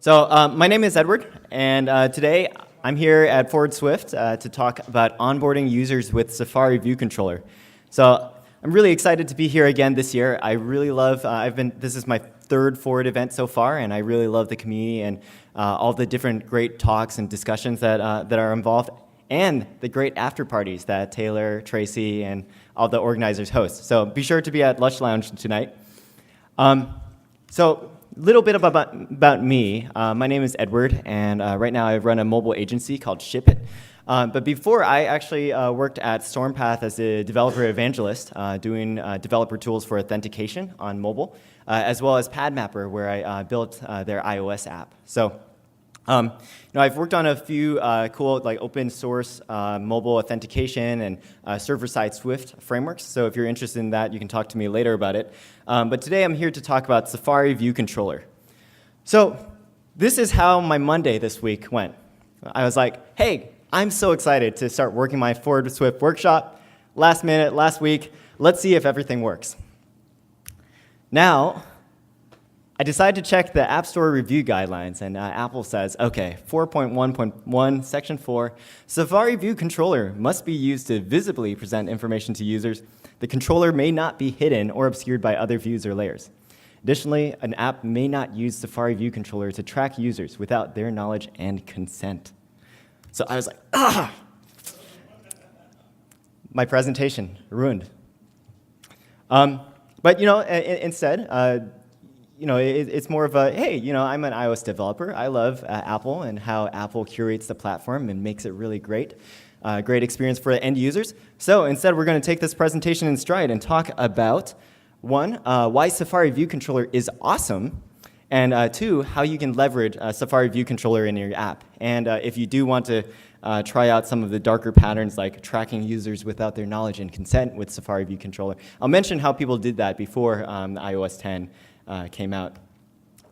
My name is Edward, and today I'm here at ForwardSwift to talk about onboarding users with SafariViewController. So I'm really excited to be here again this year. I really love, this is my third Forward event so far, and I really love the community and all the different great talks and discussions that are involved, and the great after parties that Taylor, Tracy, and all the organizers host. So be sure to be at Lush Lounge tonight. Little bit about me. My name is Edward, and right now I run a mobile agency called Ship It. But before, I actually worked at Stormpath as a developer evangelist, doing developer tools for authentication on mobile, as well as PadMapper, where I built their iOS app. So, I've worked on a few cool, like open source mobile authentication and server-side Swift frameworks. So if you're interested in that, you can talk to me later about it. But today I'm here to talk about SafariViewController. So this is how my Monday this week went. I was like, hey, I'm so excited to start working my ForwardSwift workshop. Last minute, last week, let's see if everything works. Now, I decided to check the App Store review guidelines, and Apple says, okay, 4.1.1, Section 4, SafariViewController must be used to visibly present information to users. The controller may not be hidden or obscured by other views or layers. Additionally, an app may not use SafariViewController to track users without their knowledge and consent. So I was like, ah! My presentation ruined. But instead, it's more of a, hey, I'm an iOS developer. I love Apple and how Apple curates the platform and makes it really great. Great experience for the end users. So instead, we're going to take this presentation in stride and talk about, one, why SafariViewController is awesome, and two, how you can leverage SafariViewController in your app. And if you do want to try out some of the darker patterns like tracking users without their knowledge and consent with SafariViewController, I'll mention how people did that before iOS 10 came out.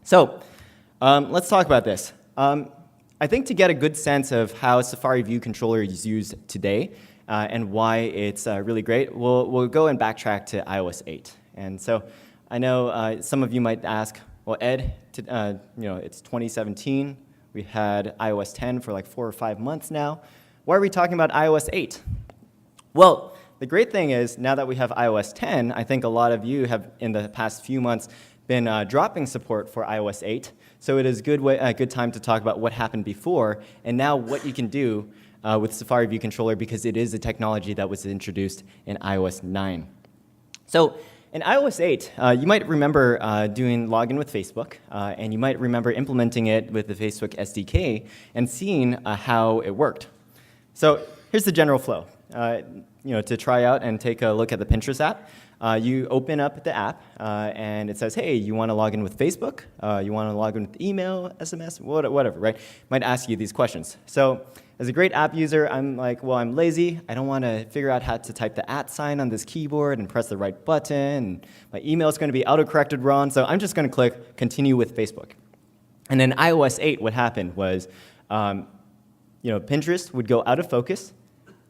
So let's talk about this. I think to get a good sense of how SafariViewController is used today and why it's really great, we'll go and backtrack to iOS 8. And so I know some of you might ask, well, Ed, it's 2017. We had iOS 10 for like 4 or 5 months now. Why are we talking about iOS 8? Well, the great thing is now that we have iOS 10, I think a lot of you have, in the past few months, been dropping support for iOS 8. So it is a good time to talk about what happened before and now what you can do with SafariViewController, because it is a technology that was introduced in iOS 9. So in iOS 8, you might remember doing login with Facebook, and you might remember implementing it with the Facebook SDK and seeing how it worked. So here's the general flow. To try out and take a look at the Pinterest app, you open up the app, and it says, hey, you want to log in with Facebook? You want to log in with email, SMS, whatever, right? Might ask you these questions. So as a great app user, I'm like, well, I'm lazy. I don't want to figure out how to type the @ sign on this keyboard and press the right button. And my email is going to be autocorrected wrong, so I'm just going to click Continue with Facebook. And in iOS 8, what happened was, Pinterest would go out of focus.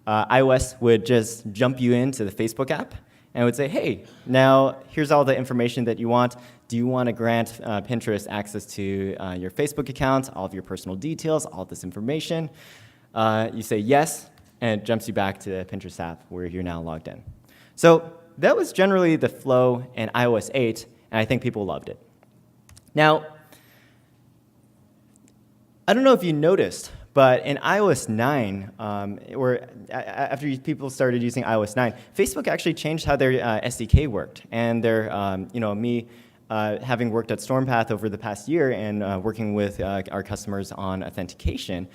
iOS would just jump you into the Facebook app and would say, hey, now here's all the information that you want. Do you want to grant Pinterest access to your Facebook account, all of your personal details, all this information? You say yes, and it jumps you back to the Pinterest app where you're now logged in. So that was generally the flow in iOS 8, and I think people loved it. Now, I don't know if you noticed, but in iOS 9, or after people started using iOS 9, Facebook actually changed how their SDK worked. And their, me having worked at Stormpath over the past year and working with our customers on authentication,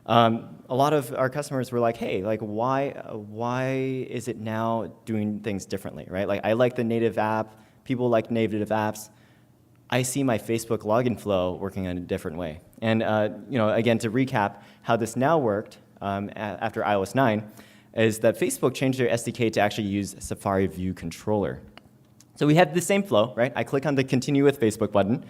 a lot of our customers were like, hey, like why is it now doing things differently, right? Like I like the native app, people like native apps. I see my Facebook login flow working in a different way. And again, to recap, how this now worked after iOS 9 is that Facebook changed their SDK to actually use SafariViewController. So we have the same flow, right? I click on the Continue with Facebook button.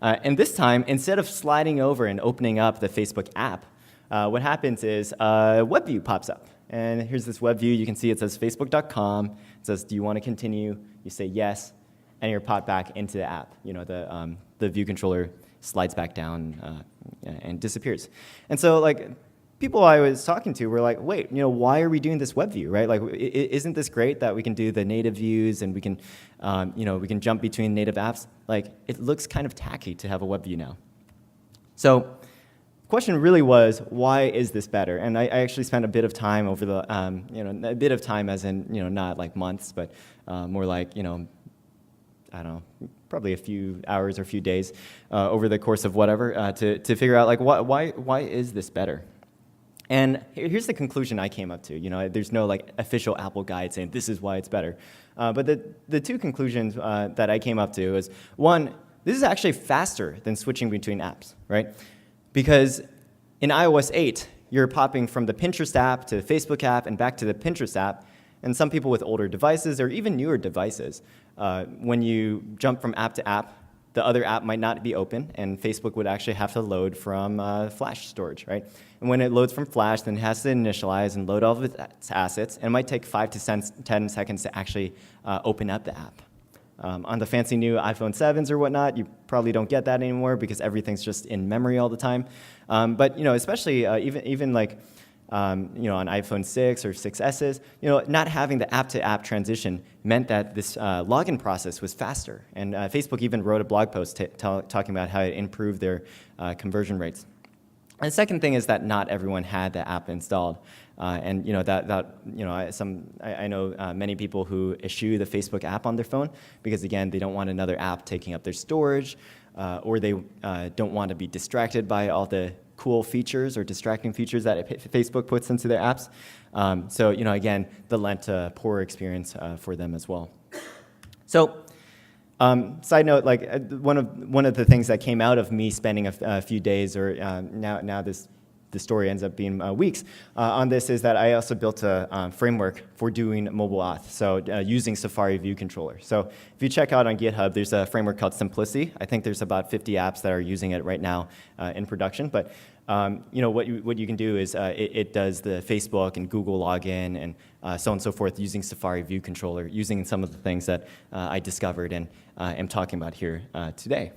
And this time, instead of sliding over and opening up the Facebook app, what happens is WebView pops up. And here's this WebView. You can see it says facebook.com. It says, do you want to continue? You say yes. And you're popped back into the app, the view controller slides back down and disappears. And so like people I was talking to were like, wait, why are we doing this web view, right? Like, isn't this great that we can do the native views and we can, we can jump between native apps? Like, it looks kind of tacky to have a web view now. So the question really was, why is this better? And I actually spent a bit of time over the, a bit of time as in, not like months, but more like, I don't know, probably a few hours or a few days over the course of whatever to figure out like why is this better? And here's the conclusion I came up to. There's no like official Apple guide saying this is why it's better. But the two conclusions that I came up to is, one, this is actually faster than switching between apps, right? Because in iOS 8, you're popping from the Pinterest app to the Facebook app and back to the Pinterest app. And some people with older devices or even newer devices, when you jump from app to app, the other app might not be open, and Facebook would actually have to load from flash storage, right? And when it loads from flash, then it has to initialize and load all of its assets, and it might take 5 to 10 seconds to actually open up the app. On the fancy new iPhone 7s or whatnot, you probably don't get that anymore because everything's just in memory all the time. But especially even like on iPhone 6 or 6Ss, not having the app-to-app transition meant that this login process was faster. And Facebook even wrote a blog post talking about how it improved their conversion rates. And the second thing is that not everyone had the app installed. I know many people who eschew the Facebook app on their phone because, again, they don't want another app taking up their storage, or they don't want to be distracted by all the cool features or distracting features that Facebook puts into their apps. So, again, that lent a poor experience for them as well. So, side note, like one of the things that came out of me spending a few days, or now the story ends up being weeks, on this is that I also built a framework for doing mobile auth, so using SafariViewController. So if you check out on GitHub, there's a framework called Simplicity. I think there's about 50 apps that are using it right now in production. But what you can do is it does the Facebook and Google login and so on and so forth using SafariViewController, using some of the things that I discovered and am talking about here today.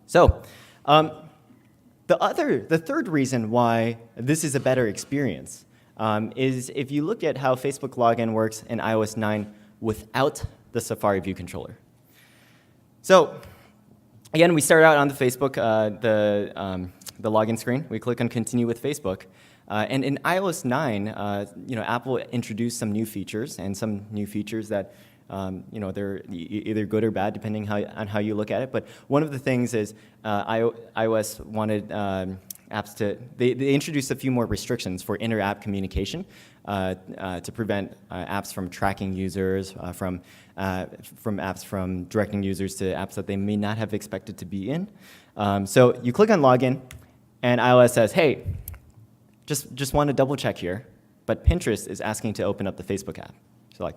So. The third reason why this is a better experience is if you look at how Facebook login works in iOS 9 without the SafariViewController. So again, we start out on the Facebook, the login screen. We click on Continue with Facebook. And in iOS 9, Apple introduced some new features, and some new features that they're either good or bad depending on how you look at it. But one of the things is iOS wanted apps to, they introduced a few more restrictions for inter-app communication to prevent apps from tracking users, from apps from directing users to apps that they may not have expected to be in. So you click on Login, and iOS says, hey, just want to double check here, but Pinterest is asking to open up the Facebook app. So like,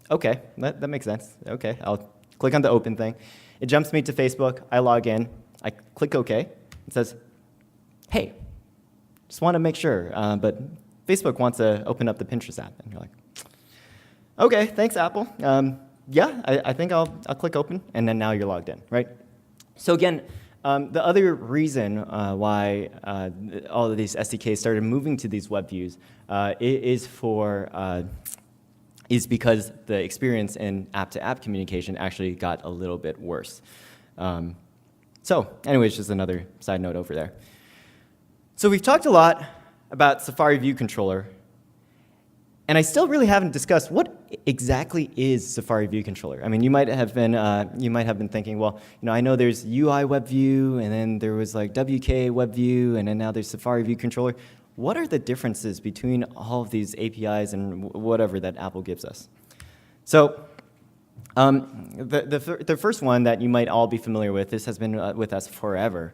okay, that makes sense. Okay, I'll click on the open thing. It jumps me to Facebook. I log in. I click OK. It says, hey, just want to make sure, but Facebook wants to open up the Pinterest app. And you're like, okay, thanks, Apple. Yeah, I think I'll click open, and then now you're logged in, right? So again, the other reason why all of these SDKs started moving to these web views is because the experience in app-to-app communication actually got a little bit worse. So anyways, just another side note over there. So we've talked a lot about SafariViewController, and I still really haven't discussed what exactly is SafariViewController. I mean, you might have been thinking, well, I know there's UIWebView, and then there was like WKWebView, and then now there's SafariViewController. What are the differences between all of these APIs and whatever that Apple gives us? So the first one that you might all be familiar with, this has been with us forever,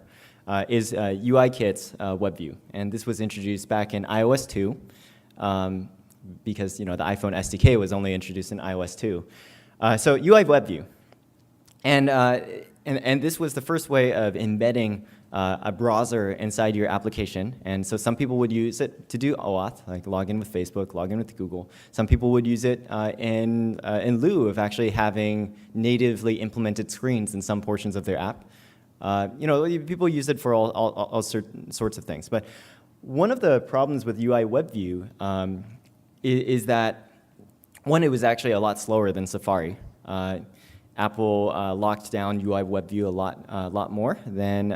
is UIKit's WebView. And this was introduced back in iOS 2 because the iPhone SDK was only introduced in iOS 2. So UIWebView. And this was the first way of embedding a browser inside your application. And so some people would use it to do OAuth, like log in with Facebook, log in with Google. Some people would use it in lieu of actually having natively implemented screens in some portions of their app. People use it for all sorts of things. But one of the problems with UIWebView is that, one, it was actually a lot slower than Safari. Apple locked down UIWebView a lot more than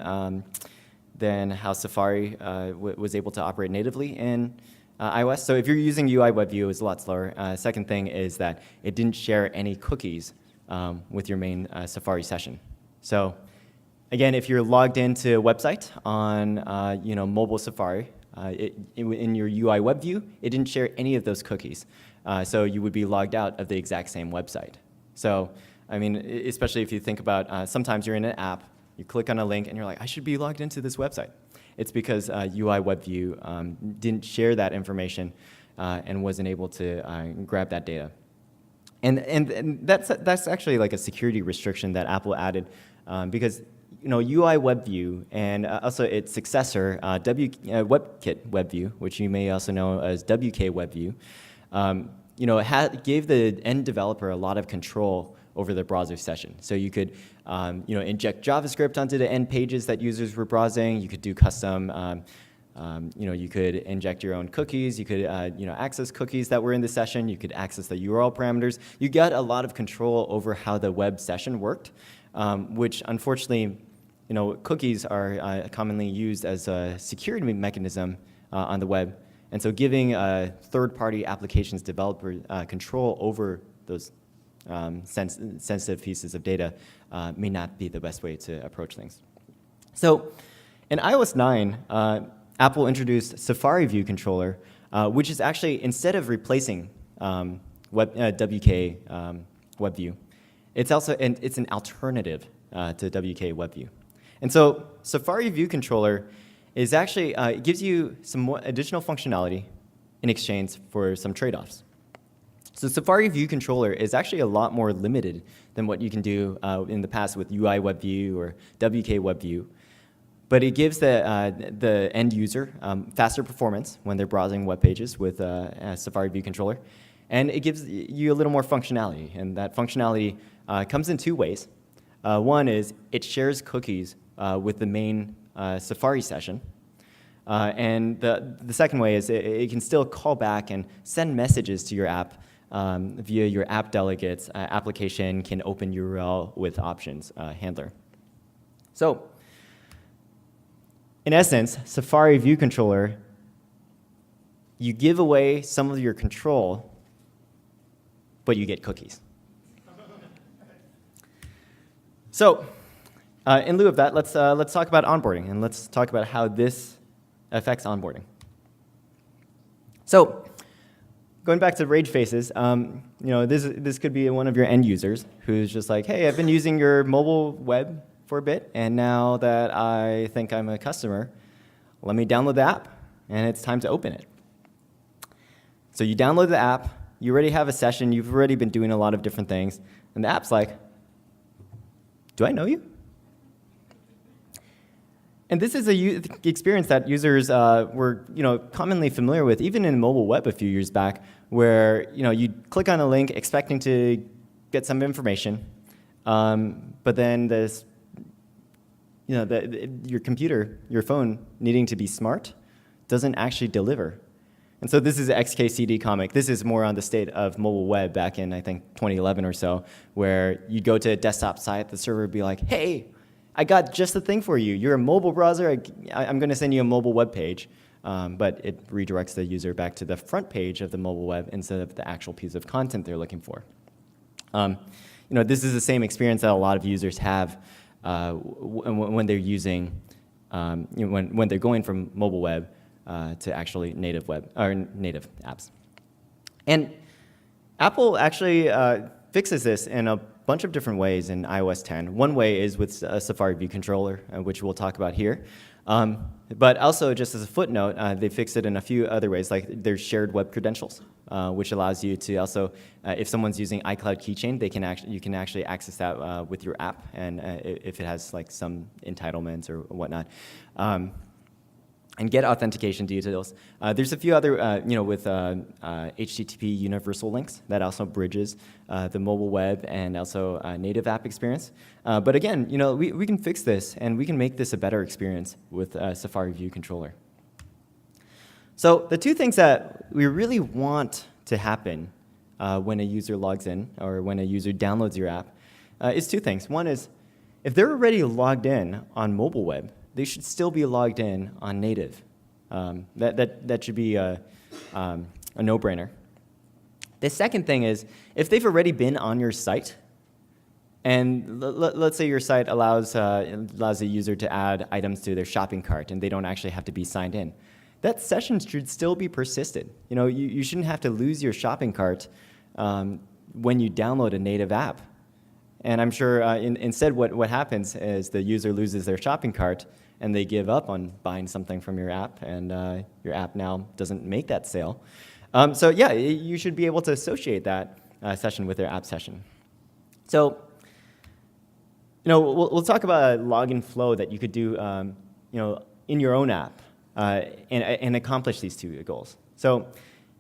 how Safari was able to operate natively in iOS. So if you're using UIWebView, it was a lot slower. Second thing is that it didn't share any cookies with your main Safari session. So again, if you're logged into a website on mobile Safari, in your UIWebView, it didn't share any of those cookies. So you would be logged out of the exact same website. So, I mean, especially if you think about sometimes you're in an app, you click on a link, and you're like, I should be logged into this website. It's because UIWebView didn't share that information and wasn't able to grab that data. And that's actually like a security restriction that Apple added because UIWebView and also its successor, WebKit which you may also know as WKWebView, gave the end developer a lot of control over the browser session. So you could, inject JavaScript onto the end pages that users were browsing. You could do custom, you could inject your own cookies. You could, access cookies that were in the session. You could access the URL parameters. You got a lot of control over how the web session worked, which unfortunately, cookies are commonly used as a security mechanism on the web. And so giving third-party applications developer control over those sensitive pieces of data may not be the best way to approach things. So in iOS 9, Apple introduced SafariViewController, which is actually, instead of replacing WKWebView, it's an alternative to WKWebView. And so SafariViewController is actually, it gives you some more additional functionality in exchange for some trade-offs. So SafariViewController is actually a lot more limited than what you can do in the past with UIWebView or WKWebView. But it gives the end user faster performance when they're browsing web pages with SafariViewController. And it gives you a little more functionality. And that functionality comes in two ways. One is it shares cookies with the main Safari session. And the second way is it can still call back and send messages to your app via your app delegates. Application can open URL with options handler. So in essence, SafariViewController, you give away some of your control, but you get cookies. So in lieu of that, let's talk about onboarding, and let's talk about how this affects onboarding. So going back to rage faces, this could be one of your end users who's just like, hey, I've been using your mobile web for a bit, and now that I think I'm a customer, let me download the app, and it's time to open it. So you download the app, you already have a session, you've already been doing a lot of different things, and the app's like, do I know you? And this is an experience that users were commonly familiar with, even in mobile web a few years back, where you click on a link expecting to get some information, but then your computer, your phone, needing to be smart, doesn't actually deliver. And so this is an XKCD comic. This is more on the state of mobile web back in, I think, 2011 or so, where you'd go to a desktop site, the server would be like, hey, I got just the thing for you. You're a mobile browser. I'm going to send you a mobile web page. But it redirects the user back to the front page of the mobile web instead of the actual piece of content they're looking for. This is the same experience that a lot of users have when they're using, when they're going from mobile web to actually native web or native apps. And Apple actually fixes this in a bunch of different ways in iOS 10. One way is with SafariViewController, which we'll talk about here. But also, just as a footnote, they fixed it in a few other ways, like there's shared web credentials, which allows you to also, if someone's using iCloud Keychain, you can actually access that with your app, and if it has like some entitlements or whatnot. and get authentication details. There's a few other, with HTTP universal links that also bridges the mobile web and also native app experience. But again, we can fix this, and we can make this a better experience with SafariViewController. So the two things that we really want to happen when a user logs in or when a user downloads your app is two things. One is, if they're already logged in on mobile web, they should still be logged in on native. That should be a no-brainer. The second thing is, if they've already been on your site, and let's say your site allows a user to add items to their shopping cart, and they don't actually have to be signed in, that session should still be persisted. You shouldn't have to lose your shopping cart when you download a native app. And I'm sure instead what happens is the user loses their shopping cart, and they give up on buying something from your app, and your app now doesn't make that sale. So yeah, you should be able to associate that session with their app session. So we'll talk about a login flow that you could do in your own app and accomplish these two goals. So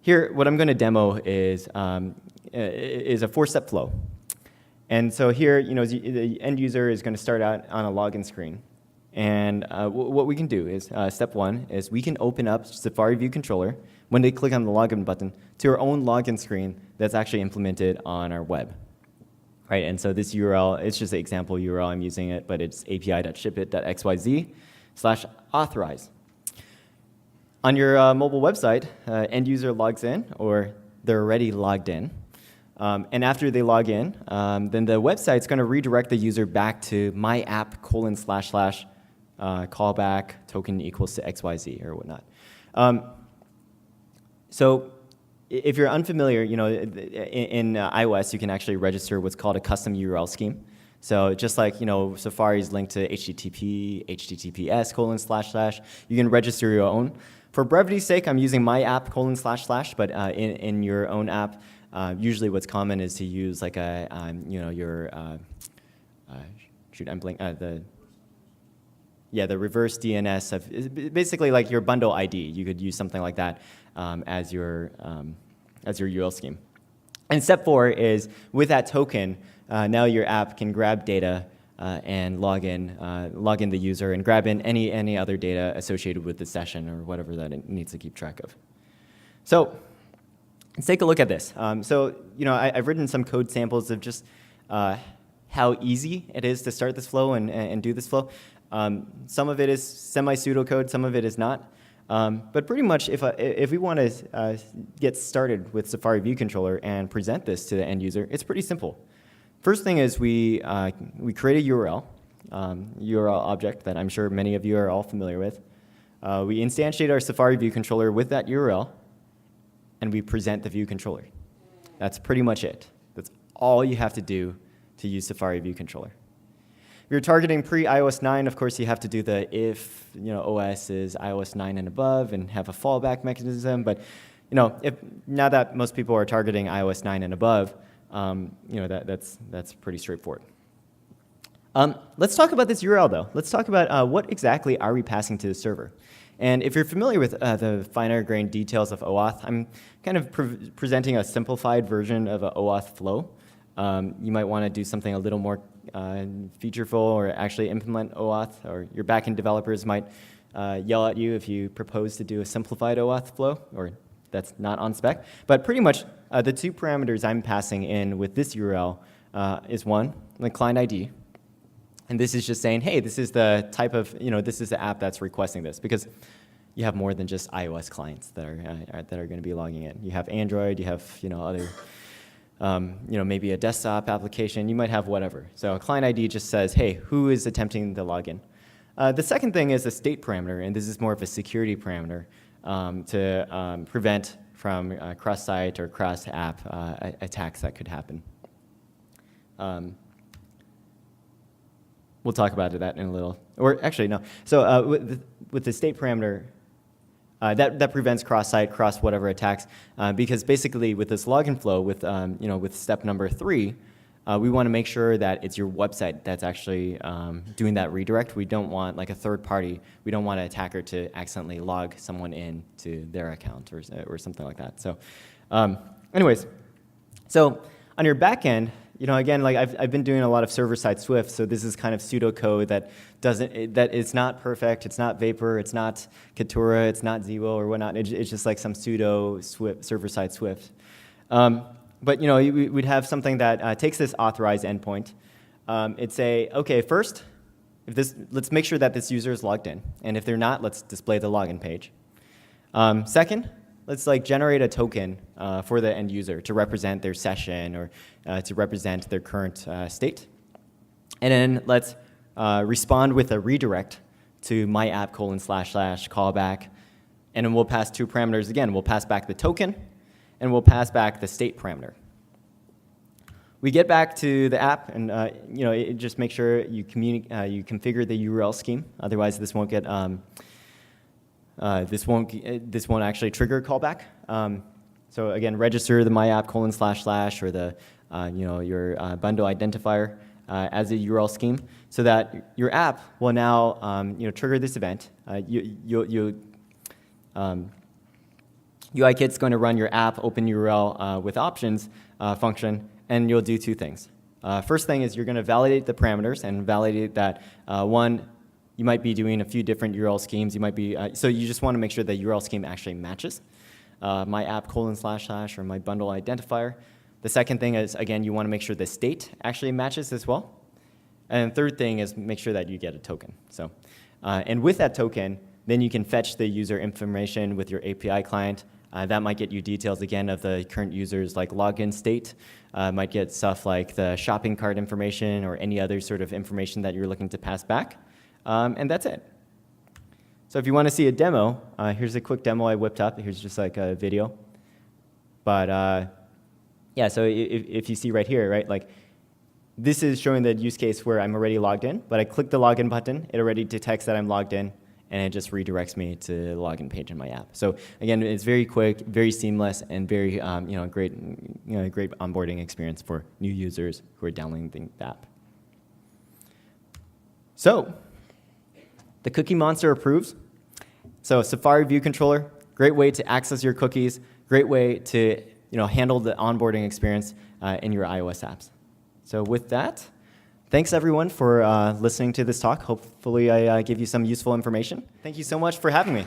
here, what I'm going to demo is a four-step flow. And so here, the end user is going to start out on a login screen. And what we can do is, step one is we can open up SafariViewController when they click on the login button to our own login screen that's actually implemented on our web. Right, and so this URL, it's just an example URL, I'm using it, but it's api.shipit.xyz/authorize. On your mobile website, end user logs in, or they're already logged in. And after they log in, then the website's going to redirect the user back to my app : callback token equals to XYZ or whatnot. So if you're unfamiliar, in iOS, you can actually register what's called a custom URL scheme. So just like, Safari's linked to HTTP, HTTPS : you can register your own. For brevity's sake, I'm using my app : but in your own app, usually what's common is to use like a, your, shoot, I'm blanking, the reverse DNS of, basically like your bundle ID. You could use something like that as your URL scheme. And step 4 is, with that token, now your app can grab data and log in the user and grab in any other data associated with the session or whatever that it needs to keep track of. So let's take a look at this. I've written some code samples of just how easy it is to start this flow and do this flow. Some of it is semi-pseudocode, some of it is not. But pretty much, if we want to get started with SafariViewController and present this to the end user, it's pretty simple. First thing is we create a URL object that I'm sure many of you are all familiar with. We instantiate our SafariViewController with that URL, and we present the view controller. That's pretty much it. That's all you have to do to use SafariViewController. If you're targeting pre-iOS 9, of course, you have to do the if OS is iOS 9 and above and have a fallback mechanism. But now that most people are targeting iOS 9 and above, that's pretty straightforward. Let's talk about this URL, though. Let's talk about what exactly are we passing to the server. And if you're familiar with the finer-grained details of OAuth, I'm kind of presenting a simplified version of an OAuth Flow. You might want to do something a little more featureful or actually implement OAuth, or your backend developers might yell at you if you propose to do a simplified OAuth Flow, or that's not on spec. But pretty much the two parameters I'm passing in with this URL is one, the client ID. And this is just saying, hey, this is the type of, this is the app that's requesting this, because you have more than just iOS clients that are going to be logging in. You have Android, you have other, maybe a desktop application. You might have whatever. So a client ID just says, hey, who is attempting the login? The second thing is a state parameter, and this is more of a security parameter to prevent from cross-site or cross-app attacks that could happen. We'll talk about that in a little. Or actually, no. So with the state parameter, that prevents cross-site, cross-whatever attacks, because basically with this login flow, with step number 3, we want to make sure that it's your website that's actually doing that redirect. We don't want like a third party. We don't want an attacker to accidentally log someone in to their account or something like that. So anyways, so on your backend, again, like I've been doing a lot of server-side Swift, so this is kind of pseudocode that it's not perfect, it's not Vapor, it's not Katura, it's not Zero or whatnot. It's just like some pseudo Swift, server-side Swift. But we'd have something that takes this authorized endpoint. It'd say, okay, first, let's make sure that this user is logged in, and if they're not, let's display the login page. Second, let's generate a token for the end user to represent their session or to represent their current state. And then let's respond with a redirect to myapp://callback. And then we'll pass two parameters again. We'll pass back the token, and we'll pass back the state parameter. We get back to the app, and just make sure you configure the URL scheme. Otherwise, this won't get this won't actually trigger a callback. So again, register the myapp:// or the your bundle identifier as a URL scheme, so that your app will now trigger this event. UIKit's going to run your app open URL with options function, and you'll do two things. First thing is you're going to validate the parameters and validate that one, you might be doing a few different URL schemes. You might be so you just want to make sure the URL scheme actually matches myapp:// or my bundle identifier. The second thing is, again, you want to make sure the state actually matches as well. And the third thing is make sure that you get a token. So, and with that token, then you can fetch the user information with your API client. That might get you details, again, of the current user's login state. Might get stuff like the shopping cart information or any other sort of information that you're looking to pass back. And that's it. So if you want to see a demo, here's a quick demo I whipped up. Here's just like a video. But yeah, so if you see right here, right, this is showing the use case where I'm already logged in, but I click the login button, it already detects that I'm logged in, and it just redirects me to the login page in my app. So again, it's very quick, very seamless, and very great onboarding experience for new users who are downloading the app. So the cookie monster approves. So SafariViewController, great way to access your cookies, great way to handle the onboarding experience in your iOS apps. So with that, thanks everyone for listening to this talk. Hopefully I give you some useful information. Thank you so much for having me.